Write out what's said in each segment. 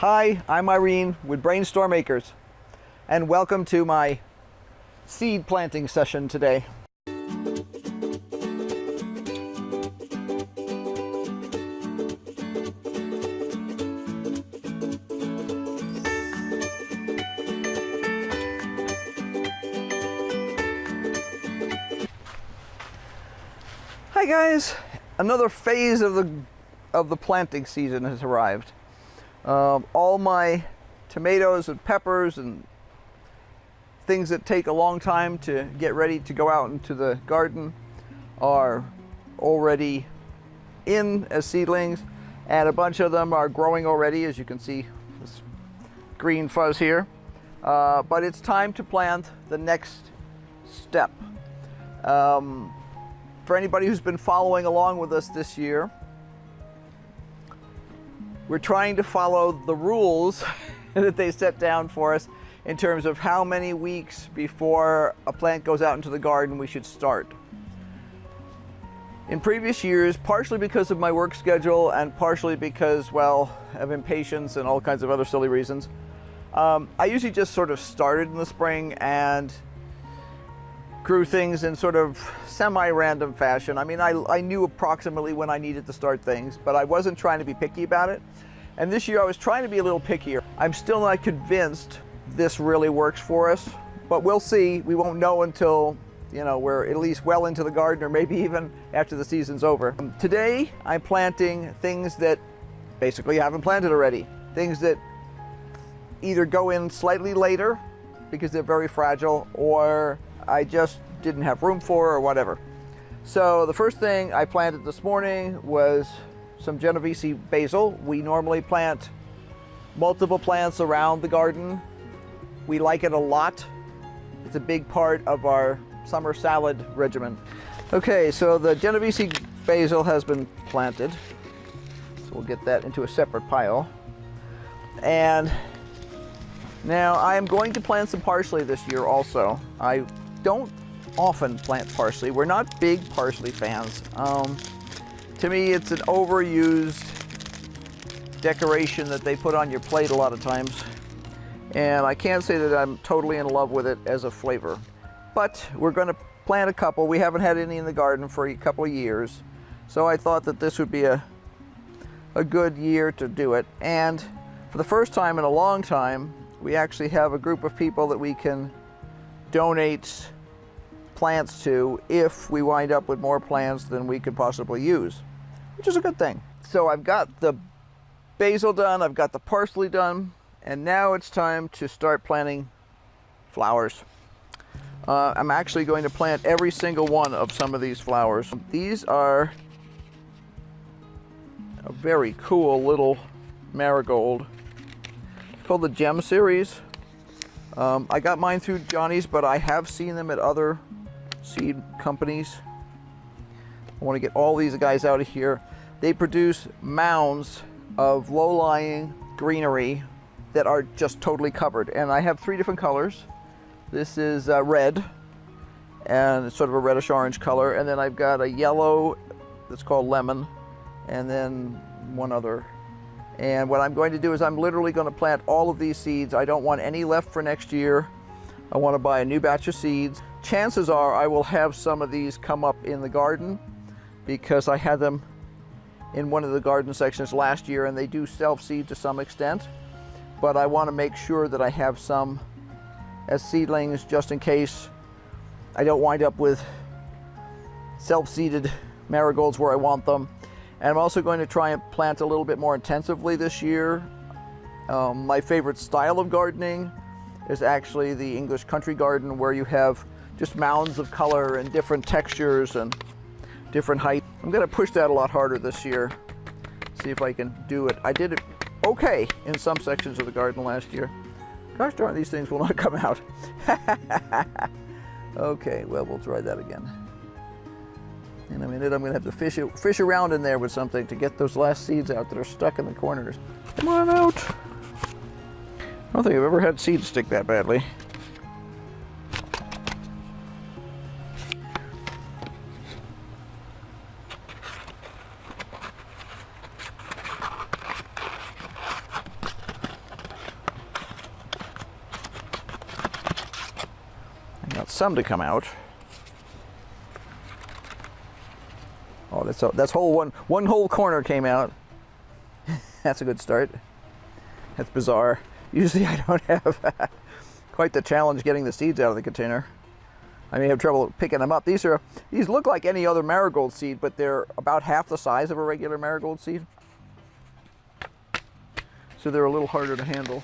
Hi, I'm Irene with BrainStorm Acres, and welcome to my seed planting session today. Hi guys, another phase of the planting season has arrived. All my tomatoes and peppers and things that take a long time to get ready to go out into the garden are already in as seedlings, and a bunch of them are growing already, as you can see this green fuzz here. But it's time to plant the next step. For anybody who's been following along with us this year, we're trying to follow the rules that they set down for us in terms of how many weeks before a plant goes out into the garden we should start. In previous years, partially because of my work schedule and partially because, well, of impatience and all kinds of other silly reasons, I usually just sort of started in the spring and grew things in sort of semi-random fashion. I mean, I knew approximately when I needed to start things, but I wasn't trying to be picky about it. And this year I was trying to be a little pickier. I'm still not convinced this really works for us, but we'll see. We won't know until, you know, we're at least well into the garden, or maybe even after the season's over. Today I'm planting things that basically haven't planted already. Things that either go in slightly later because they're very fragile, or I just didn't have room for, or whatever. So the first thing I planted this morning was some Genovese basil. We normally plant multiple plants around the garden. We like it a lot. It's a big part of our summer salad regimen. Okay, so the Genovese basil has been planted. So we'll get that into a separate pile. And now I'm going to plant some parsley this year also. I don't often plant parsley. We're not big parsley fans. To me, it's an overused decoration that they put on your plate a lot of times. And I can't say that I'm totally in love with it as a flavor. But we're going to plant a couple. We haven't had any in the garden for a couple of years. So I thought that this would be a good year to do it. And for the first time in a long time, we actually have a group of people that we can donate plants to if we wind up with more plants than we could possibly use, which is a good thing. So I've got the basil done, I've got the parsley done, and now it's time to start planting flowers. I'm actually going to plant every single one of some of these flowers. These are a very cool little marigold. It's called the Gem series. I got mine through Johnny's, but I have seen them at other seed companies. I want to get all these guys out of here. They produce mounds of low-lying greenery that are just totally covered. And I have 3 different colors. This is red, and it's sort of a reddish-orange color. And then I've got a yellow that's called lemon, and then one other. And what I'm going to do is I'm literally going to plant all of these seeds. I don't want any left for next year. I want to buy a new batch of seeds. Chances are I will have some of these come up in the garden because I had them in one of the garden sections last year, and they do self-seed to some extent. But I want to make sure that I have some as seedlings just in case I don't wind up with self-seeded marigolds where I want them. And I'm also going to try and plant a little bit more intensively this year. My favorite style of gardening is actually the English country garden, where you have just mounds of color and different textures and different height. I'm going to push that a lot harder this year, see if I can do it. I did it okay in some sections of the garden last year. Gosh darn, these things will not come out. Okay, well, we'll try that again. In a minute, I'm going to have to fish around in there with something to get those last seeds out that are stuck in the corners. Come on out. I don't think I've ever had seeds stick that badly. some to come out. Oh, that's whole one whole corner came out. That's a good start. That's bizarre. Usually I don't have quite the challenge getting the seeds out of the container. I may have trouble picking them up. These look like any other marigold seed, but they're about half the size of a regular marigold seed. So they're a little harder to handle.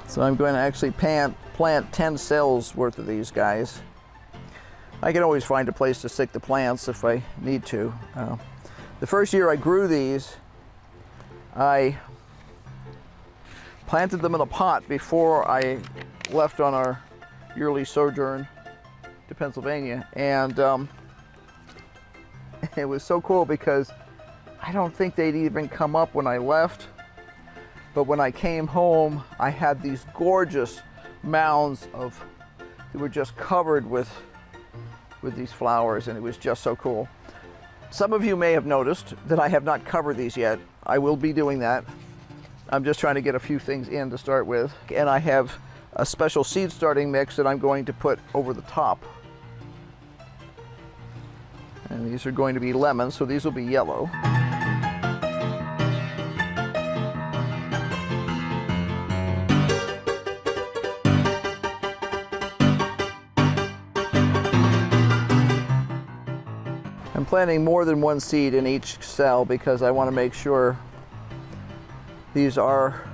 So I'm going to actually plant 10 cells worth of these guys. I can always find a place to stick the plants if I need to. The first year I grew these, I planted them in a pot before I left on our yearly sojourn to Pennsylvania. And it was so cool because I don't think they'd even come up when I left. But when I came home, I had these gorgeous mounds they were just covered with these flowers, and it was just so cool. Some of you may have noticed that I have not covered these yet. I will be doing that. I'm just trying to get a few things in to start with. And I have a special seed starting mix that I'm going to put over the top. And these are going to be lemons, so these will be yellow. I'm planting more than one seed in each cell because I want to make sure these are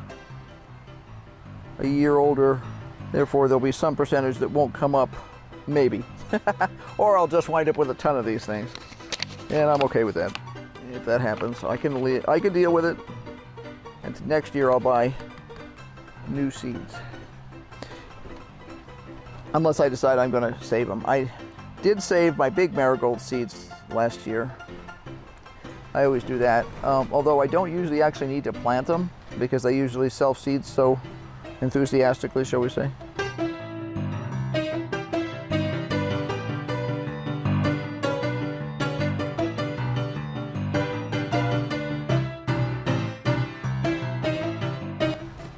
a year older. Therefore, there'll be some percentage that won't come up, maybe. Or I'll just wind up with a ton of these things. And I'm okay with that. If that happens, I can deal with it. And next year I'll buy new seeds. Unless I decide I'm going to save them. I did save my big marigold seeds last year. I always do that, although I don't usually actually need to plant them because I usually self-seed so enthusiastically, shall we say.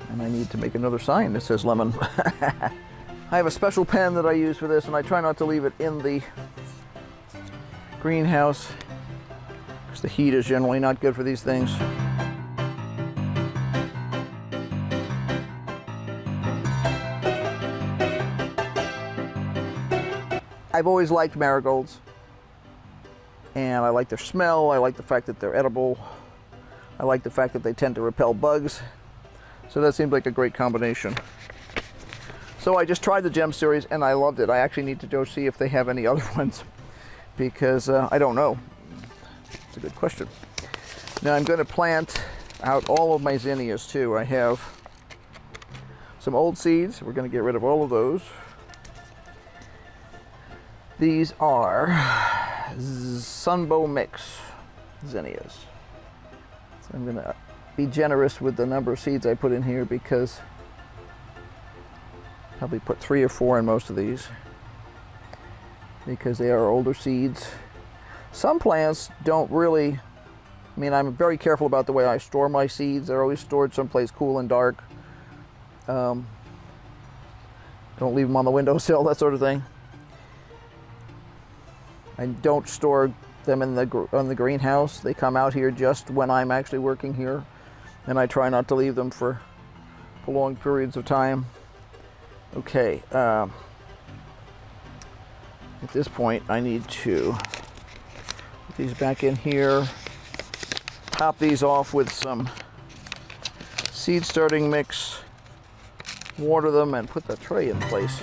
And I need to make another sign that says lemon. I have a special pen that I use for this, and I try not to leave it in the greenhouse because the heat is generally not good for these things. I've always liked marigolds, and I like their smell. I like the fact that they're edible. I like the fact that they tend to repel bugs. So that seemed like a great combination. So I just tried the gem series and I loved it. I actually need to go see if they have any other ones because I don't know. It's a good question. Now I'm going to plant out all of my zinnias too. I have some old seeds. We're going to get rid of all of those. These are Sunbow Mix zinnias. So I'm going to be generous with the number of seeds I put in here because I'll probably put 3 or 4 in most of these because they are older seeds. Some plants don't really, I mean, I'm very careful about the way I store my seeds. They're always stored someplace cool and dark. Don't leave them on the windowsill, that sort of thing. I don't store them in the greenhouse. They come out here just when I'm actually working here, and I try not to leave them for prolonged periods of time. Okay, at this point I need to put these back in here, top these off with some seed starting mix, water them, and put the tray in place.